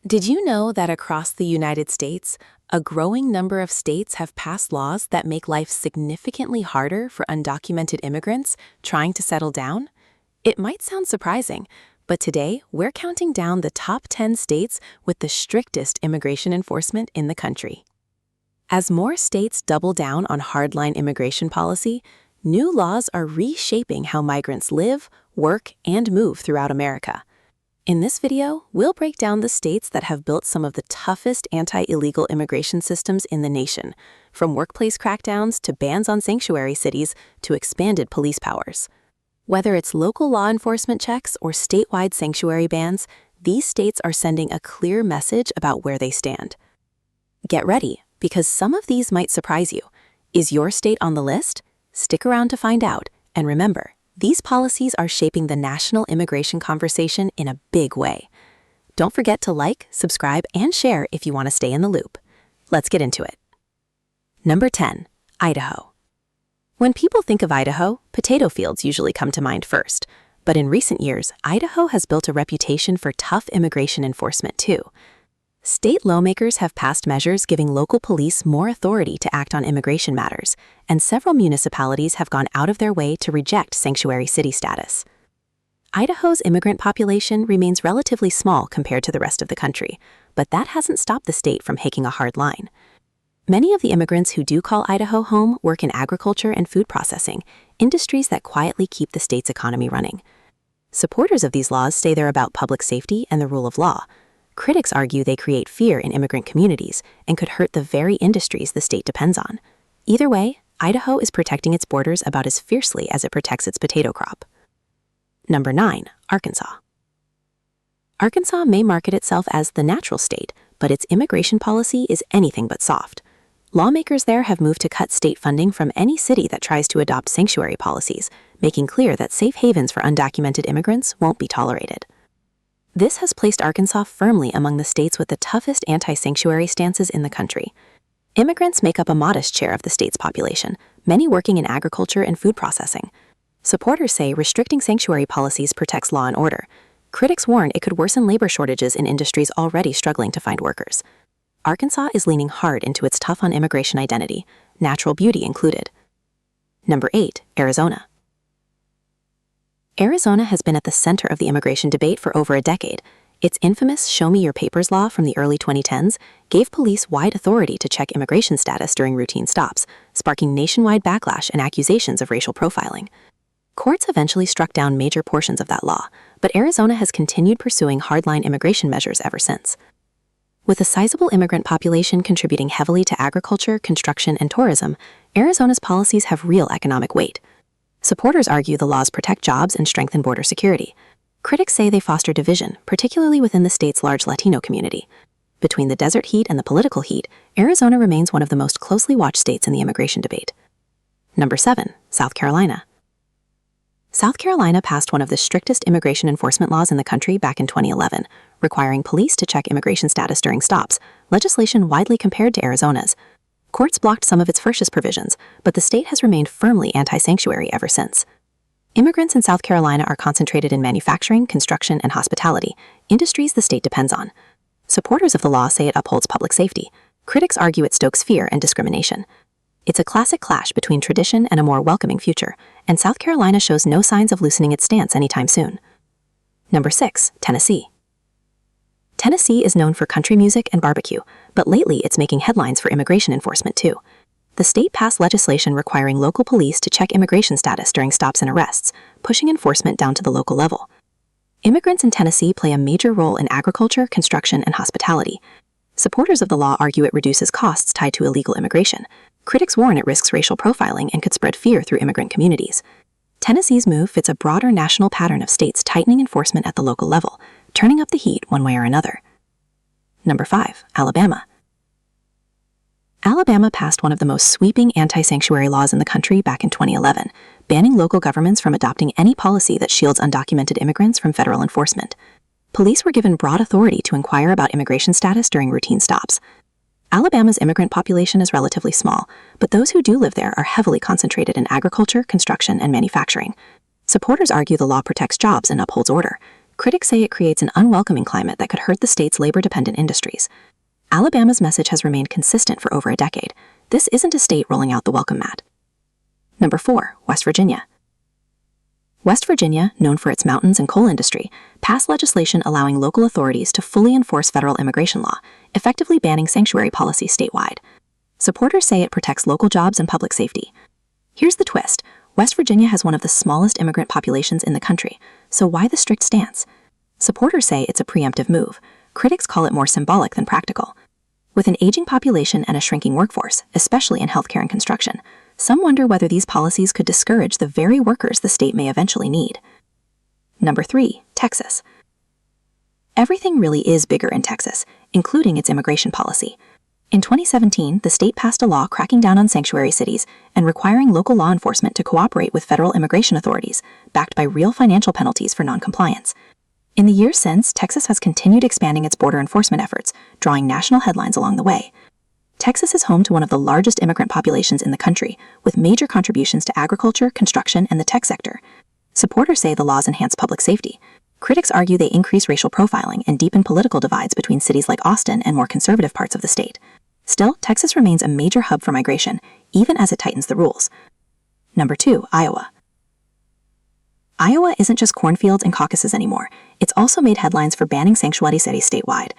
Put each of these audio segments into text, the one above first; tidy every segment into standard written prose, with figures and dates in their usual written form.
Did you know that across the United States, a growing number of states have passed laws that make life significantly harder for undocumented immigrants trying to settle down? It might sound surprising, but today we're counting down the top 10 states with the strictest immigration enforcement in the country. As more states double down on hardline immigration policy, new laws are reshaping how migrants live, work, and move throughout America. In this video, we'll break down the states that have built some of the toughest anti-illegal immigration systems in the nation, from workplace crackdowns to bans on sanctuary cities to expanded police powers. Whether it's local law enforcement checks or statewide sanctuary bans, these states are sending a clear message about where they stand. Get ready, because some of these might surprise you. Is your state on the list? Stick around to find out, and remember, these policies are shaping the national immigration conversation in a big way. Don't forget to like, subscribe, and share if you want to stay in the loop. Let's get into it. Number 10, Idaho. When people think of Idaho, potato fields usually come to mind first. But in recent years, Idaho has built a reputation for tough immigration enforcement too. State lawmakers have passed measures giving local police more authority to act on immigration matters, and several municipalities have gone out of their way to reject sanctuary city status. Idaho's immigrant population remains relatively small compared to the rest of the country, but that hasn't stopped the state from taking a hard line. Many of the immigrants who do call Idaho home work in agriculture and food processing, industries that quietly keep the state's economy running. Supporters of these laws say they're about public safety and the rule of law. Critics argue they create fear in immigrant communities and could hurt the very industries the state depends on. Either way, Idaho is protecting its borders about as fiercely as it protects its potato crop. Number 9, Arkansas. Arkansas may market itself as the natural state, but its immigration policy is anything but soft. Lawmakers there have moved to cut state funding from any city that tries to adopt sanctuary policies, making clear that safe havens for undocumented immigrants won't be tolerated. This has placed Arkansas firmly among the states with the toughest anti-sanctuary stances in the country. Immigrants make up a modest share of the state's population, many working in agriculture and food processing. Supporters say restricting sanctuary policies protects law and order. Critics warn it could worsen labor shortages in industries already struggling to find workers. Arkansas is leaning hard into its tough-on-immigration identity, natural beauty included. Number 8, Arizona. Arizona has been at the center of the immigration debate for over a decade. Its infamous Show Me Your Papers law from the early 2010s gave police wide authority to check immigration status during routine stops, sparking nationwide backlash and accusations of racial profiling. Courts eventually struck down major portions of that law, but Arizona has continued pursuing hardline immigration measures ever since. With a sizable immigrant population contributing heavily to agriculture, construction, and tourism, Arizona's policies have real economic weight. Supporters argue the laws protect jobs and strengthen border security. Critics say they foster division, particularly within the state's large Latino community. Between the desert heat and the political heat, Arizona remains one of the most closely watched states in the immigration debate. Number 7, South Carolina. South Carolina passed one of the strictest immigration enforcement laws in the country back in 2011, requiring police to check immigration status during stops, legislation widely compared to Arizona's. Courts blocked some of its freshest provisions, but the state has remained firmly anti-sanctuary ever since. Immigrants in South Carolina are concentrated in manufacturing, construction, and hospitality, industries the state depends on. Supporters of the law say it upholds public safety. Critics argue it stokes fear and discrimination. It's a classic clash between tradition and a more welcoming future, and South Carolina shows no signs of loosening its stance anytime soon. Number 6, Tennessee. Tennessee is known for country music and barbecue, but lately it's making headlines for immigration enforcement too. The state passed legislation requiring local police to check immigration status during stops and arrests, pushing enforcement down to the local level. Immigrants in Tennessee play a major role in agriculture, construction, and hospitality. Supporters of the law argue it reduces costs tied to illegal immigration. Critics warn it risks racial profiling and could spread fear through immigrant communities. Tennessee's move fits a broader national pattern of states tightening enforcement at the local level, turning up the heat one way or another. Number 5, Alabama. Alabama passed one of the most sweeping anti-sanctuary laws in the country back in 2011, banning local governments from adopting any policy that shields undocumented immigrants from federal enforcement. Police were given broad authority to inquire about immigration status during routine stops. Alabama's immigrant population is relatively small, but those who do live there are heavily concentrated in agriculture, construction, and manufacturing. Supporters argue the law protects jobs and upholds order. Critics say it creates an unwelcoming climate that could hurt the state's labor-dependent industries. Alabama's message has remained consistent for over a decade. This isn't a state rolling out the welcome mat. Number 4. West Virginia. West Virginia, known for its mountains and coal industry, passed legislation allowing local authorities to fully enforce federal immigration law, effectively banning sanctuary policy statewide. Supporters say it protects local jobs and public safety. Here's the twist. West Virginia has one of the smallest immigrant populations in the country, so why the strict stance? Supporters say it's a preemptive move. Critics call it more symbolic than practical. With an aging population and a shrinking workforce, especially in healthcare and construction, some wonder whether these policies could discourage the very workers the state may eventually need. Number 3. Texas. Everything really is bigger in Texas, including its immigration policy. In 2017, the state passed a law cracking down on sanctuary cities and requiring local law enforcement to cooperate with federal immigration authorities, backed by real financial penalties for noncompliance. In the years since, Texas has continued expanding its border enforcement efforts, drawing national headlines along the way. Texas is home to one of the largest immigrant populations in the country, with major contributions to agriculture, construction, and the tech sector. Supporters say the laws enhance public safety. Critics argue they increase racial profiling and deepen political divides between cities like Austin and more conservative parts of the state. Still, Texas remains a major hub for migration, even as it tightens the rules. Number 2. Iowa. Iowa isn't just cornfields and caucuses anymore. It's also made headlines for banning sanctuary cities statewide.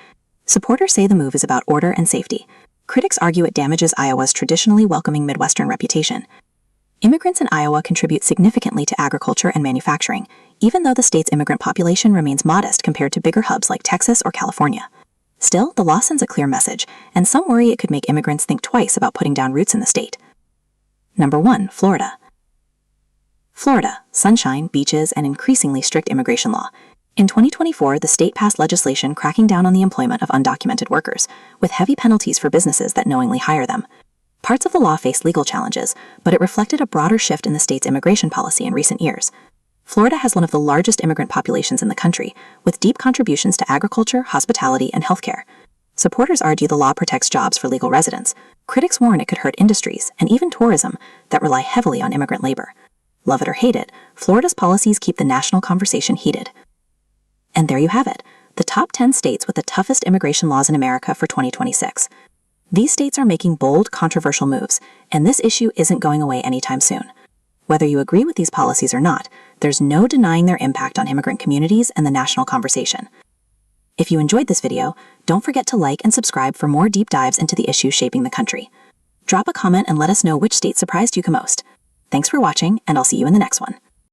Supporters say the move is about order and safety. Critics argue it damages Iowa's traditionally welcoming Midwestern reputation. Immigrants in Iowa contribute significantly to agriculture and manufacturing, even though the state's immigrant population remains modest compared to bigger hubs like Texas or California. Still, the law sends a clear message, and some worry it could make immigrants think twice about putting down roots in the state. Number 1. Florida. Florida, sunshine, beaches, and increasingly strict immigration law. In 2024, the state passed legislation cracking down on the employment of undocumented workers, with heavy penalties for businesses that knowingly hire them. Parts of the law faced legal challenges, but it reflected a broader shift in the state's immigration policy in recent years. Florida has one of the largest immigrant populations in the country, with deep contributions to agriculture, hospitality, and healthcare. Supporters argue the law protects jobs for legal residents. Critics warn it could hurt industries, and even tourism, that rely heavily on immigrant labor. Love it or hate it, Florida's policies keep the national conversation heated. And there you have it, the top 10 states with the toughest immigration laws in America for 2026. These states are making bold, controversial moves, and this issue isn't going away anytime soon. Whether you agree with these policies or not, there's no denying their impact on immigrant communities and the national conversation. If you enjoyed this video, don't forget to like and subscribe for more deep dives into the issues shaping the country. Drop a comment and let us know which state surprised you the most. Thanks for watching, and I'll see you in the next one.